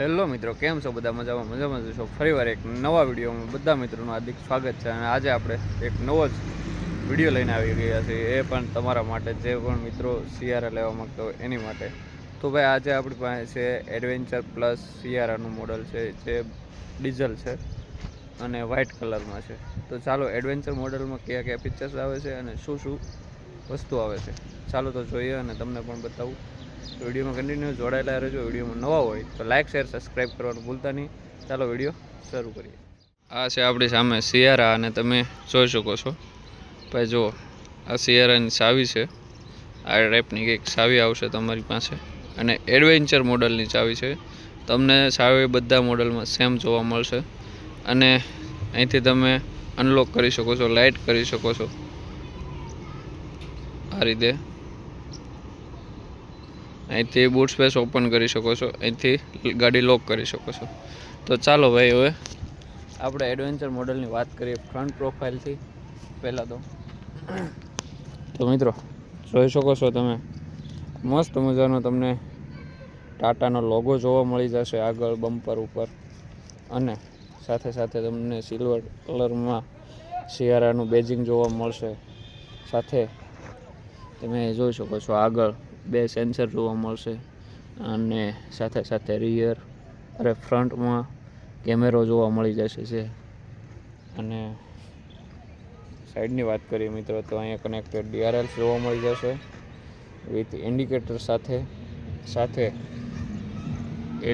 Hello મિત્રો, કેમ છો બધા? મજામાં છો? ફરીવાર એક નવા વિડીયોમાં બધા મિત્રોનું હાર્દિક સ્વાગત છે. અને આજે આપણે એક નવો જ વિડીયો લઈને આવી ગયા છીએ, એ પણ તમારા માટે, જે પણ મિત્રો સિયારા લેવા માગતા હોય એની માટે. તો ભાઈ, આજે આપણી પાસે છે એડવેન્ચર પ્લસ સિયારાનું મોડલ છે, જે ડીઝલ છે અને વ્હાઇટ કલરમાં છે. તો ચાલો એડવેન્ચર મોડલમાં કયા કયા ફીચર્સ આવે છે અને શું શું વસ્તુ આવે છે, ચાલો તો જોઈએ અને તમને પણ બતાવું. વિડીયોમાં કન્ટિન્યુ જોડાયેલા રહેજો. વિડીયોમાં નવા હોય તો લાઇક શેર સબસ્ક્રાઈબ કરવાનું ભૂલતા નહીં. ચાલો વિડીયો શરૂ કરીએ. આ છે આપણી સામે સિયારા, અને તમે જોઈ શકો છો ભાઈ, જુઓ આ સિયારાની ચાવી છે. આ ટાઈપની કંઈક ચાવી આવશે તમારી પાસે, અને એડવેન્ચર મોડલની ચાવી છે. તમને ચાવી બધા મોડલમાં સેમ જોવા મળશે, અને અહીંથી તમે અનલોક કરી શકો છો, લાઇટ કરી શકો છો આ રીતે. અહીંથી બૂટ સ્પેસ ઓપન કરી શકો છો, અહીંથી ગાડી લોક કરી શકો છો. તો ચાલો ભાઈ, હવે આપણે એડવેન્ચર મોડલની વાત કરીએ ફ્રન્ટ પ્રોફાઇલથી. પહેલાં તો મિત્રો જોઈ શકો છો તમે, મસ્ત મજાનો તમને ટાટાનો લોગો જોવા મળી જશે આગળ બમ્પર ઉપર, અને સાથે સાથે તમને સિલ્વર કલરમાં સિયારાનું બેજિંગ જોવા મળશે. સાથે તમે જોઈ શકો છો આગળ 2 સેન્સર જોવા મળશે, અને સાથે સાથે ફ્રન્ટમાં કેમેરો જોવા મળી જશે છે. અને સાઈડની વાત કરીએ મિત્રો, તો અહીંયા કનેક્ટેડ DRL જોવા મળી જશે વિથ ઇન્ડિકેટર સાથે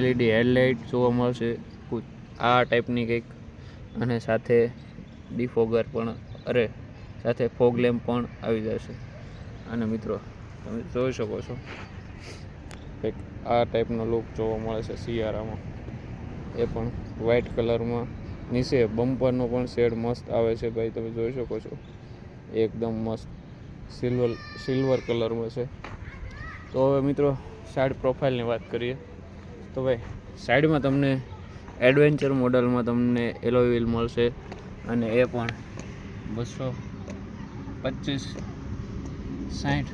LED હેડલાઇટ જોવા મળશે આ ટાઈપની કંઈક, અને સાથે ડિફોગર પણ, સાથે ફોગ લેમ્પ પણ આવી જશે. અને મિત્રો તમે જોઈ શકો છો કંઈક આ ટાઈપનો લુક જોવા મળે છે સિયારામાં, એ પણ વ્હાઇટ કલરમાં. નીચે બમ્પરનો પણ શેડ મસ્ત આવે છે ભાઈ, તમે જોઈ શકો છો, એકદમ મસ્ત સિલ્વર કલરમાં છે. તો હવે મિત્રો સાઈડ પ્રોફાઇલની વાત કરીએ, તો ભાઈ સાઈડમાં તમને એડવેન્ચર મોડલમાં તમને એલોય વ્હીલ મળશે, અને એ પણ 225/60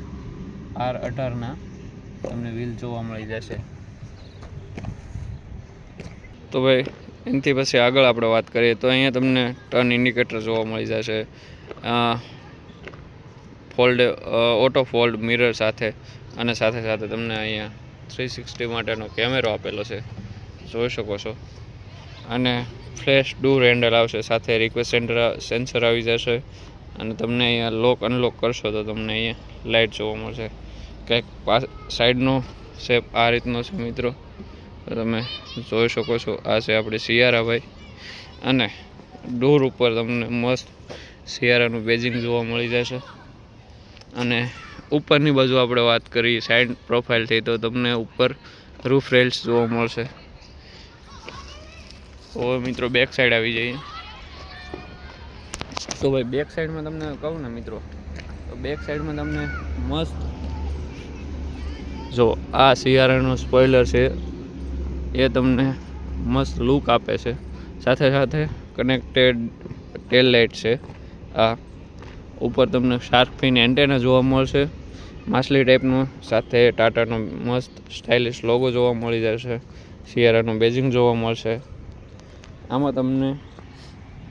R18ના તમને વ્હીલ જોવા મળી જશે. તો ભાઈ એનાથી પછી આગળ આપણે વાત કરીએ, તો અહીંયા તમને ટર્ન ઇન્ડિકેટર જોવા મળી જશે, ઓટો ફોલ્ડ મિરર સાથે, અને સાથે સાથે તમને અહીંયા 360 માટેનો કેમેરો આપેલો છે, જોઈ શકો છો. અને ફ્લેશ ડોર હેન્ડલ આવશે, સાથે રિક્વેસ્ટ સેન્સર આવી જશે, અને તમને અહીંયા લોક અનલોક કરશો તો તમને અહીંયા લાઇટ જોવા મળશે. કંઈક સાઈડનો શેપ આ રીતનો છે મિત્રો, તો તમે જોઈ શકો છો. આ છે આપણે સિયારા ભાઈ, અને ડોર ઉપર તમને મસ્ત સિયારાનું બેજિંગ જોવા મળી જશે. અને ઉપરની બાજુ આપણે વાત કરી સાઈડ પ્રોફાઇલથી, તો તમને ઉપર રૂફ રેલ્સ જોવા મળશે. હવે મિત્રો બેક સાઈડ આવી જઈએ, તો ભાઈ બેક સાઈડમાં તમને કહું ને મિત્રો, તો બેક સાઈડમાં તમને મસ્ત જો આ સિયારાનો સ્પોઇલર છે, એ તમને મસ્ત લુક આપે છે. સાથે સાથે કનેક્ટેડ ટેલ લાઇટ છે. આ ઉપર તમને શાર્ક ફિન એન્ટેના જોવા મળશે માછલી ટાઈપનો, સાથે ટાટાનો મસ્ત સ્ટાઇલિશ લોગો જોવા મળી જશે, સિયારાનું બેજિંગ જોવા મળશે. આમાં તમને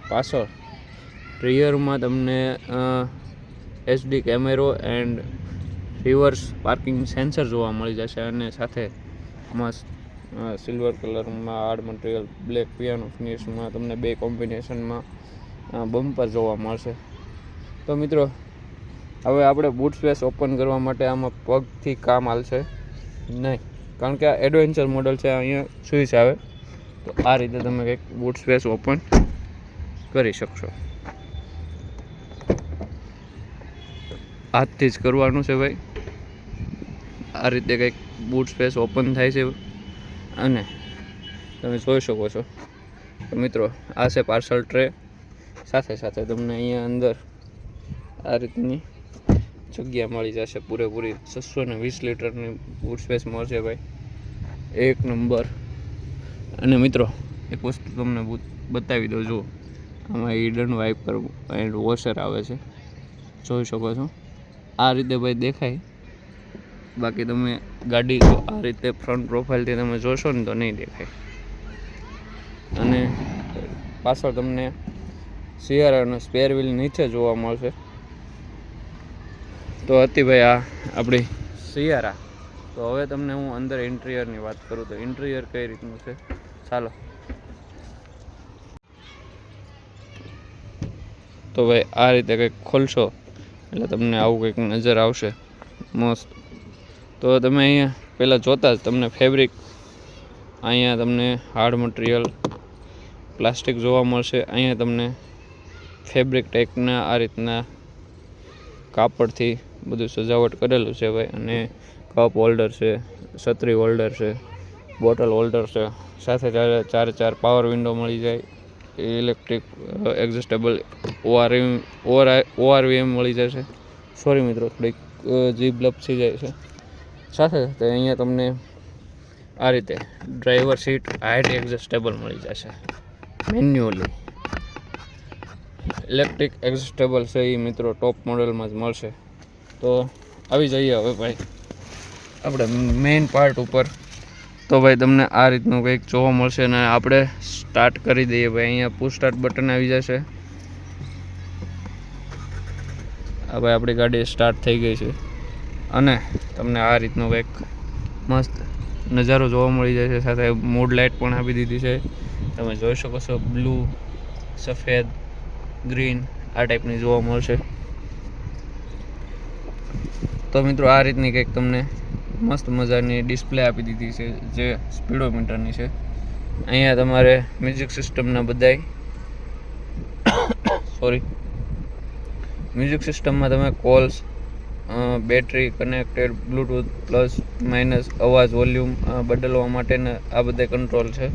પાછળ રિયરમાં તમને HD કેમેરો એન્ડ રિવર્સ પાર્કિંગ સેન્સર જોવા મળી જશે, અને સાથે મસ્ત સિલ્વર કલરમાં હાર્ડ મટીરિયલ બ્લેક પિયાનો ફિનિશમાં તમને 2 કોમ્બિનેશનમાં બમ્પર જોવા મળશે. તો મિત્રો હવે આપણે બૂટ સ્પેસ ઓપન કરવા માટે આમાં પગથી કામ હાલશે નહીં, કારણ કે આ એડવેન્ચર મોડલ છે. અહીંયા સ્વિચ આવે, તો આ રીતે તમે કંઈક બૂટ સ્પેસ ઓપન કરી શકશો. હાથથી જ કરવાનું છે ભાઈ. આ રીતે કંઈક બૂટ સ્પેસ ઓપન થાય છે, અને તમે જોઈ શકો છો. તો મિત્રો આ છે પાર્સલ ટ્રે, સાથે સાથે તમને અહીંયા અંદર આ રીતની જગ્યા મળી જશે પૂરેપૂરી. 620 લીટરની બૂટ સ્પેસ મળશે ભાઈ, એક નંબર. અને મિત્રો એક વસ્તુ તમને બતાવી દઉં, જુઓ આમાં હિડન વાઇપર એન્ડ વોશર આવે છે, જોઈ શકો છો. આ રીતે ભાઈ દેખાય, બાકી તમે ગાડી આ રીતે ફ્રન્ટ પ્રોફાઇલથી તમે જોશો ને તો નહીં દેખાય. અને પાછળ તમને સિયારાનો સ્પેર વ્હીલ નીચે જોવા મળશે. તો હતી ભાઈ આ આપણી સિયારા. તો હવે તમને હું અંદર ઇન્ટિરિયરની વાત કરું તો ઇન્ટિરિયર કઈ રીતનું છે ચાલો. તો ભાઈ આ રીતે કંઈક ખોલશો એટલે તમને આવું કંઈક નજર આવશે મસ્ત. તો તમે અહીંયા પહેલાં જોતા જ તમને ફેબ્રિક, અહીંયા તમને હાર્ડ મટીરિયલ પ્લાસ્ટિક જોવા મળશે. અહીંયા તમને ફેબ્રિક ટાઈપના આ રીતના કાપડથી બધું સજાવટ કરેલું છે ભાઈ. અને કપ હોલ્ડર છે, છત્રી હોલ્ડર છે, બોટલ હોલ્ડર છે, સાથે ચાર પાવર વિન્ડો મળી જાય, ઇલેક્ટ્રિક એડજસ્ટેબલ ORVM મળી જશે. સોરી મિત્રો, થોડીક જીભ લપસી જાય છે. સાથે સાથે અહીંયા તમને આ રીતે ડ્રાઈવર સીટ હાઇટ એડજસ્ટેબલ મળી જશે. મેન્યુઅલી ઇલેક્ટ્રિક એડજસ્ટેબલ છે એ મિત્રો ટોપ મોડેલમાં જ મળશે. તો આવી જઈએ હવે ભાઈ આપણે મેઇન પાર્ટ ઉપર. તો ભાઈ તમને આ રીતનું કંઈક જોવા મળશે અને આપણે સ્ટાર્ટ કરી દઈએ ભાઈ. અહીંયા પુશ સ્ટાર્ટ બટન આવી જશે. આ ભાઈ આપણી ગાડી સ્ટાર્ટ થઈ ગઈ છે અને તમને આ રીતનો કંઈક મસ્ત નજારો જોવા મળી જાય છે. સાથે મૂડ લાઇટ પણ આપી દીધી છે. તમે જોઈ શકો છો બ્લુ, સફેદ, ગ્રીન આ ટાઈપની જોવા મળશે. તો મિત્રો આ રીતની કંઈક તમને મસ્ત મજાની ડિસ્પ્લે આપી દીધી છે જે સ્પીડોમીટરની છે. અહીંયા તમારે મ્યુઝિક સિસ્ટમના બધાય મ્યુઝિક સિસ્ટમમાં તમે calls, battery connected, Bluetooth plus minus, અવાજ વોલ્યુમ બદલવા માટેના આ બધા કંટ્રોલ છે.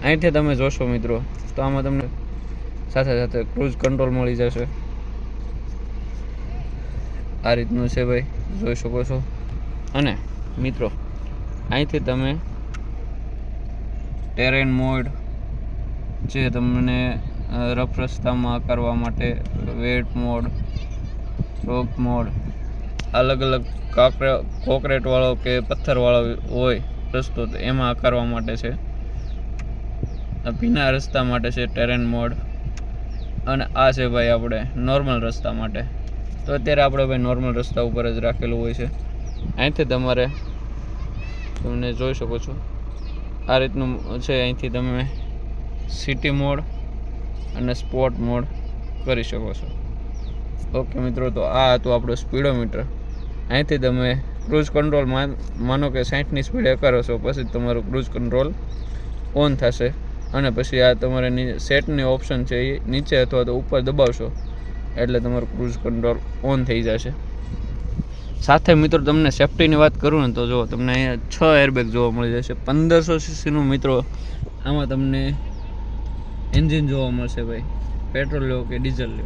અહીંથી તમે જોશો મિત્રો તો આમાં તમને સાથે સાથે ક્રૂઝ કંટ્રોલ મળી જશે. આ રીતનું છે ભાઈ, જોઈ શકો છો. અને મિત્રો અહીંથી તમે ટેરેન મોડ જે તમને રફ રસ્તામાં કરવા માટે, વેટ મોડ, રોક મોડ, અલગ અલગ કોકરેટવાળો કે પથ્થરવાળો હોય રસ્તો તો એમાં કરવા માટે છે. ભીના રસ્તા માટે છે ટેરેન મોડ. અને આ છે ભાઈ આપણે નોર્મલ રસ્તા માટે. તો અત્યારે આપણે ભાઈ નોર્મલ રસ્તા ઉપર જ રાખેલું હોય છે. અહીંથી તમને જોઈ શકો છો આ રીતનું છે. અહીંથી તમે સિટી મોડ અને સ્પોર્ટ મોડ કરી શકો છો. ઓકે મિત્રો, તો આ હતું આપણું સ્પીડોમીટર. અહીંથી તમે ક્રૂઝ કંટ્રોલ માનો કે 60ની સ્પીડે કરો છો, પછી તમારું ક્રૂઝ કંટ્રોલ ઓન થશે. અને પછી આ તમારે સેટની ઓપ્શન છે એ નીચે અથવા તો ઉપર દબાવશો એટલે તમારું ક્રૂઝ કંટ્રોલ ઓન થઈ જશે. સાથે મિત્રો તમને સેફ્ટીની વાત કરું ને તો જો તમને અહીંયા 6 એરબેગ જોવા મળી જશે. 1500cc મિત્રો આમાં તમને એન્જિન જોવા મળશે ભાઈ. પેટ્રોલ લો કે ડીઝલ લો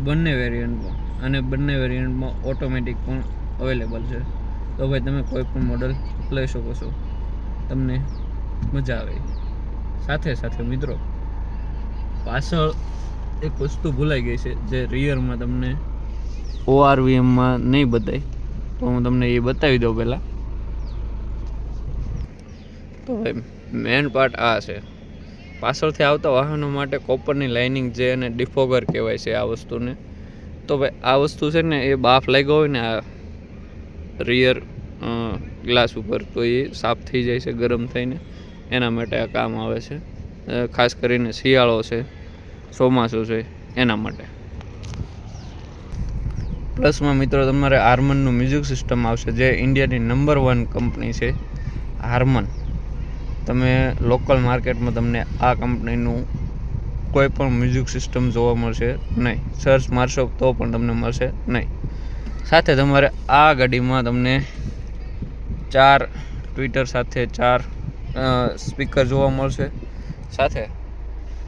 બંને વેરિયન્ટમાં, અને બંને વેરિયન્ટમાં ઓટોમેટિક પણ અવેલેબલ છે. તો ભાઈ તમે કોઈ પણ મોડલ લઈ શકો છો, તમને મજા આવે. સાથે સાથે મિત્રો પાછળ એક વસ્તુ ભૂલાઈ ગઈ છે જે રિયરમાં તમને ORVMમાં નહીં બતાય, તો હું તમને એ બતાવી દઉં પહેલાં. તો ભાઈ મેન પાર્ટ આ છે. પાછળથી આવતા વાહનો માટે કોપરની લાઇનિંગ જે અને ડિફોગર કહેવાય છે આ વસ્તુને. તો ભાઈ આ વસ્તુ છે ને એ બાફ લાગ્યો હોય ને આ રિયર ગ્લાસ ઉપર તો એ સાફ થઈ જાય છે ગરમ થઈને. એના માટે આ કામ આવે છે. ખાસ કરીને શિયાળો છે, ચોમાસું છે એના માટે. પ્લસમાં મિત્રો તમારે હાર્મનનું મ્યુઝિક સિસ્ટમ આવશે જે ઇન્ડિયાની નંબર 1 કંપની છે હાર્મન. તમે લોકલ માર્કેટમાં તમને આ કંપનીનું કોઈ પણ મ્યુઝિક સિસ્ટમ જોવા મળશે નહીં. સર્ચ મારશો તો પણ તમને મળશે નહીં. સાથે તમારે આ ગાડીમાં તમને 4 ટ્વિટર સાથે 4 સ્પીકર જોવા મળશે. સાથે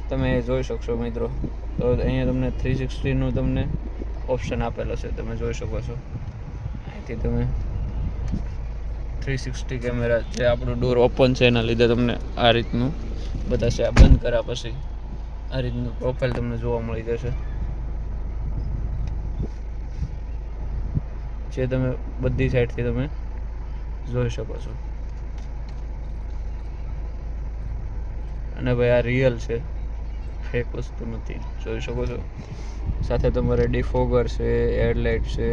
તમે જોઈ શકશો મિત્રો તો અહીંયા તમને 360નું તમને ઓપ્શન આપેલો છે, તમે જોઈ શકો છો. અહીંથી તમે 360 કેમેરા જે આપણું ડોર ઓપન છે એના લીધે તમને આ રીતનું બતાવશે. આ બંધ કર્યા પછી આ રીતનું પ્રોફાઇલ તમને જોવા મળી જશે, જે તમે બધી સાઈડથી તમે જોઈ શકો છો. અને ભાઈ આ રિયલ છે, ફેક વસ્તુ નથી, જોઈ શકો છો. સાથે તમારે ડિફોગર છે, હેડલાઇટ છે,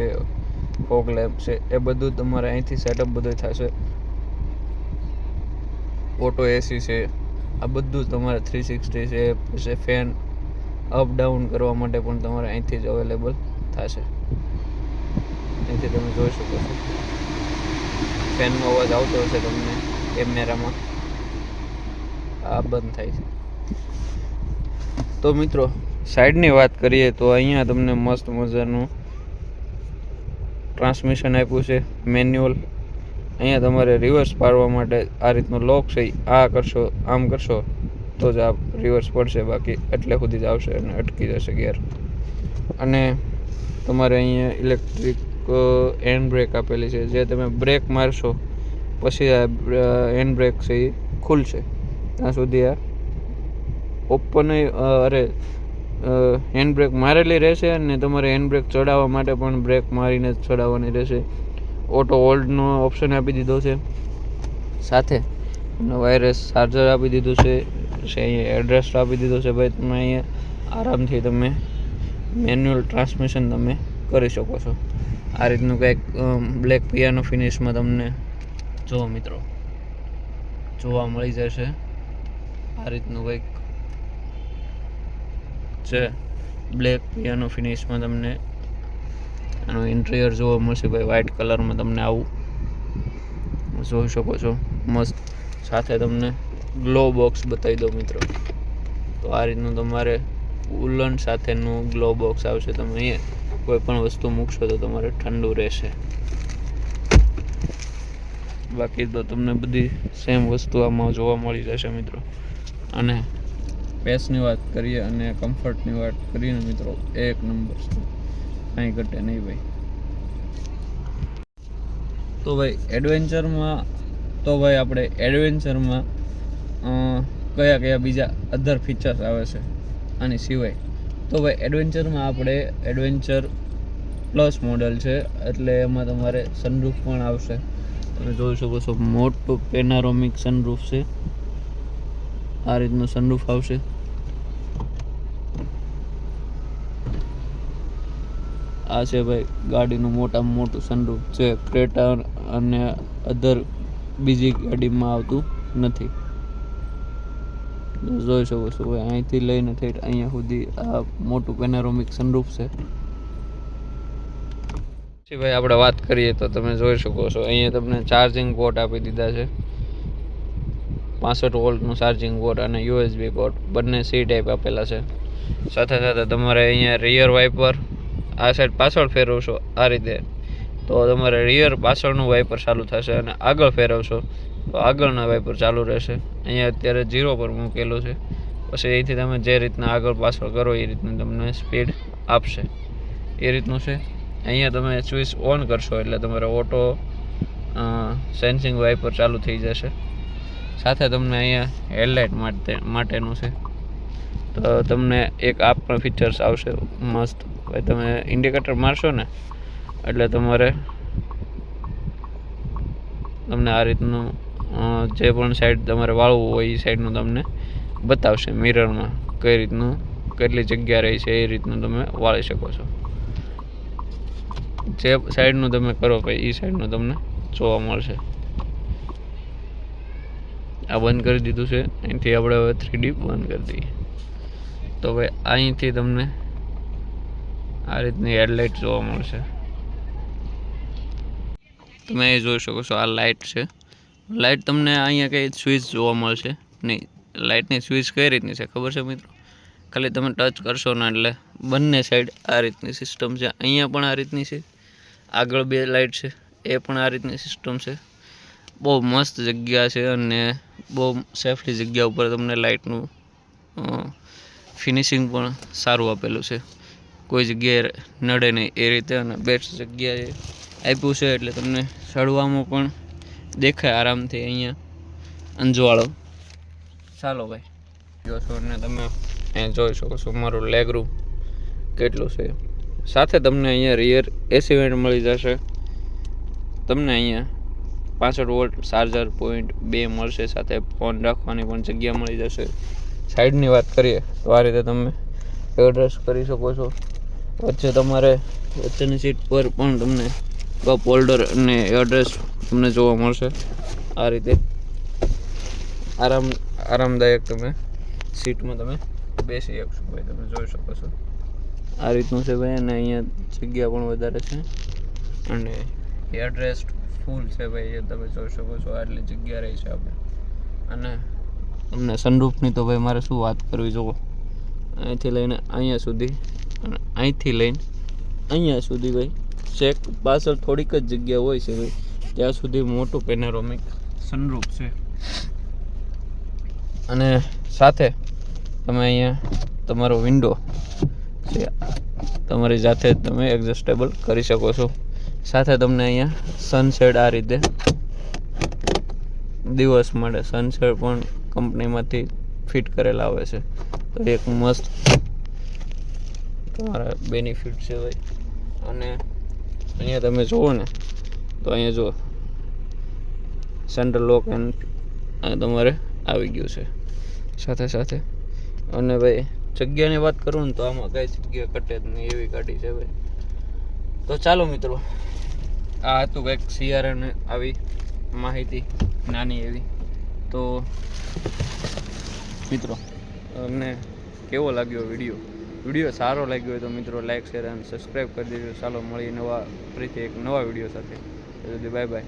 ફોગ લેમ્પ છે, એ બધું તમારે અહીંથી સેટઅપ બધું થશે. ઓટો એસી છે, આ બધું તમારે 360 છે. પછી ફેન અપ ડાઉન કરવા માટે પણ તમારે અહીંથી જ અવેલેબલ થશે. અહીંથી તમે જોઈ શકો છો ફેનનો અવાજ આવતો હશે તમને કેમેરામાં. આ બંધ થાય છે. તો મિત્રો સાઈડની વાત કરીએ તો અહીંયા તમને મસ્ત મજાનું ટ્રાન્સમિશન આપ્યું છે, મેન્યુઅલ. અહીંયા તમારે રિવર્સ પાડવા માટે આ રીતનો લોક છે, આ કરશો, આમ કરશો તો જ આ રિવર્સ પડશે, બાકી એટલે સુધી જ આવશે અને અટકી જશે ગેર. અને તમારે અહીંયા ઇલેક્ટ્રિક હેન્ડ બ્રેક આપેલી છે, જે તમે બ્રેક મારશો પછી આ હેન્ડ બ્રેક છે એ ખુલશે, ત્યાં સુધી આ ઓપન હેન્ડ બ્રેક મારેલી રહેશે. અને તમારે હેન્ડ બ્રેક ચડાવવા માટે પણ બ્રેક મારીને જ ચડાવવાની રહેશે. ઓટો હોલ્ડનો ઓપ્શન આપી દીધો છે, સાથે વાયરલેસ ચાર્જર આપી દીધું છે. અહીંયા એડ્રેસ આપી દીધો છે ભાઈ, તમે અહીંયા આરામથી તમે મેન્યુઅલ ટ્રાન્સમિશન તમે કરી શકો છો. આ રીતનું કંઈક બ્લેક પિયાનો ફિનિશમાં તમને જુઓ મિત્રો જોવા મળી જશે. આ રીતનું કંઈક છે બ્લેક પિયાનો ફિનિશમાં તમને આનું ઇન્ટિરિયર જોવા મળશે ભાઈ. વ્હાઇટ કલરમાં તમને આવું જોઈ શકો છો મસ્ત. સાથે તમને ગ્લો બોક્સ બતાવી દો મિત્રો. તો આ રીતનું તમારે ઉલન સાથેનું ગ્લો બોક્સ આવશે. તમે અહીંયા કોઈ પણ વસ્તુ મૂકશો તો તમારે ઠંડુ રહેશે. બાકી તો તમને બધી સેમ વસ્તુ આમાં જોવા મળી જશે મિત્રો. અને સ્પેસની વાત કરીએ અને કમ્ફર્ટની વાત કરીએ ને મિત્રો, એક નંબર છે, કાંઈ ઘટે નહીં ભાઈ. તો ભાઈ આપણે એડવેન્ચરમાં કયા કયા બીજા અધર ફીચર્સ આવે છે આની સિવાય? તો ભાઈ એડવેન્ચરમાં આપણે એડવેન્ચર પ્લસ મોડલ છે, એટલે એમાં તમારે સનરૂફ પણ આવશે. તમે જોઈ શકો છો મોટું પેનારોમિક સનરૂફ છે. આ રીતનું સનરૂફ આવશે. આ છે ભાઈ ગાડીનું મોટામાં મોટું સનરૂફ, જે ક્રેટા અને અધર બીજી ગાડીમાં આવતું નથી. જોઈ શકો છો ભાઈ, અહીંથી લઈને ઠેઠ અહીંયા સુધી આ મોટું પેનારોમિક સનરૂફ છે. પછી ભાઈ આપણે વાત કરીએ તો તમે જોઈ શકો છો અહીંયા તમને ચાર્જિંગ પોર્ટ આપી દીધા છે. 65 વોલ્ટનું ચાર્જિંગ પોર્ટ અને USB પોર્ટ બંને સી ટાઈપ આપેલા છે. સાથે સાથે તમારે અહીંયા રિયર વાઇપર, આ સાઈડ પાછળ ફેરવશો આ રીતે તો તમારે રિયર પાછળનું વાઇપર ચાલુ થશે, અને આગળ ફેરવશો તો આગળના વાઇપર ચાલુ રહેશે. અહીંયા અત્યારે 0 પર મૂકેલું છે, પછી અહીંથી તમે જે રીતના આગળ પાછળ કરો એ રીતનું તમને સ્પીડ આપશે, એ રીતનું છે. અહીંયા તમે સ્વિચ ઓન કરશો એટલે તમારે ઓટો સેન્સિંગ વાઇપર ચાલુ થઈ જશે. સાથે તમને અહીંયા હેડલાઇટ માટેનું છે, તો તમને એક આ પણ ફીચર્સ આવશે મસ્ત ભાઈ. તમે ઇન્ડિકેટર મારશો ને એટલે તમને આ રીતનું જે પણ સાઈડ તમારે વાળવું હોય એ સાઈડનું તમને બતાવશે મિરરમાં, કઈ રીતનું કેટલી જગ્યા રહી છે એ રીતનું તમે વાળી શકો છો. જે સાઈડનું તમે કરો ભાઈ એ સાઈડનું તમને જોવા મળશે. આ બંધ કરી દીધું છે, અહીંથી આપણે હવે 3D બંધ કરી દઈએ. તો ભાઈ અહીંથી તમને આ રીતની હેડલાઇટ જોવા મળશે. તમે એ જોઈ શકો છો આ લાઇટ છે. લાઇટ તમને અહીંયા કંઈ સ્વિચ જોવા મળશે નહીં. લાઇટની સ્વિચ કઈ રીતની છે ખબર છે મિત્રો? ખાલી તમે ટચ કરશો ને એટલે બંને સાઈડ આ રીતની સિસ્ટમ છે. અહીંયા પણ આ રીતની છે, આગળ 2 લાઇટ છે એ પણ આ રીતની સિસ્ટમ છે. બહુ મસ્ત જગ્યા છે અને બહુ સેફલી જગ્યા ઉપર તમને લાઇટનું ફિનિશિંગ પણ સારું આપેલું છે, કોઈ જગ્યાએ નડે નહીં એ રીતે. અને બેસ્ટ જગ્યાએ આપ્યું છે એટલે તમને ચડવામાં પણ દેખાય આરામથી અહીંયા અંજવાળો. ચાલો ભાઈ જો છો ને તમે અહીંયા જોઈ શકો છો મારું લેગ રૂમ કેટલું છે. સાથે તમને અહીંયા રિયર એસી વેન્ટ મળી જશે. તમને અહીંયા 65 વોલ્ટ ચાર્જર પોઈન્ટ 2 મળશે, સાથે ફોન રાખવાની પણ જગ્યા મળી જશે. સાઈડની વાત કરીએ તો આ રીતે તમે એડ્રેસ કરી શકો છો. વચ્ચે તમારે વચ્ચેની સીટ પર પણ તમને કપ હોલ્ડર અને એડ્રેસ તમને જોવા મળશે. આ રીતે આરામદાયક તમે સીટમાં તમે બેસી શકશો ભાઈ, તમે જોઈ શકો છો આ રીતનું છે ભાઈ. અને અહીંયા જગ્યા પણ વધારે છે અને એડ્રેસ ફૂલ છે ભાઈ, એ તમે જોઈ શકો છો. આટલી જગ્યા રહી છે આપણે. અને તમને સનરૂફની તો ભાઈ મારે શું વાત કરવી, જુઓ અહીંથી લઈને અહીંયા સુધી અને અહીંથી લઈને અહીંયા સુધી ભાઈ ચેક પાછળ થોડીક જ જગ્યા હોય છે ભાઈ, ત્યાં સુધી મોટું પેનોરામિક સનરૂફ છે. અને સાથે તમે અહીંયા તમારો વિન્ડો છે તમારી જાતે તમે એડજસ્ટેબલ કરી શકો છો. સાથે તમને અહીંયા સનશેડ આ રીતે દિવસ માટે સનશેડ પણ કંપનીમાંથી ફિટ કરેલા આવે છે. તો એક મસ્ત તમારા બેનિફિટ છે ભાઈ. અને અહીંયા તમે જુઓ ને તો અહીંયા જુઓ સેન્ટ્રલ લોક એન્ડ તમારે આવી ગયું છે સાથે. અને ભાઈ જગ્યાની વાત કરું ને તો આમાં કઈ જગ્યા કટે જ નહીં એવી ગાડી છે ભાઈ. તો ચાલો મિત્રો, આ હતું કંઈક CRN આવી માહિતી નાની એવી. તો મિત્રો અમને કેવો લાગ્યો વિડીયો સારો લાગ્યો હોય તો મિત્રો લાઈક શેર અને સબસ્ક્રાઈબ કરી દેજો. ચાલો મળીએ ફરીથી એક નવા વિડીયો સાથે. Bye bye.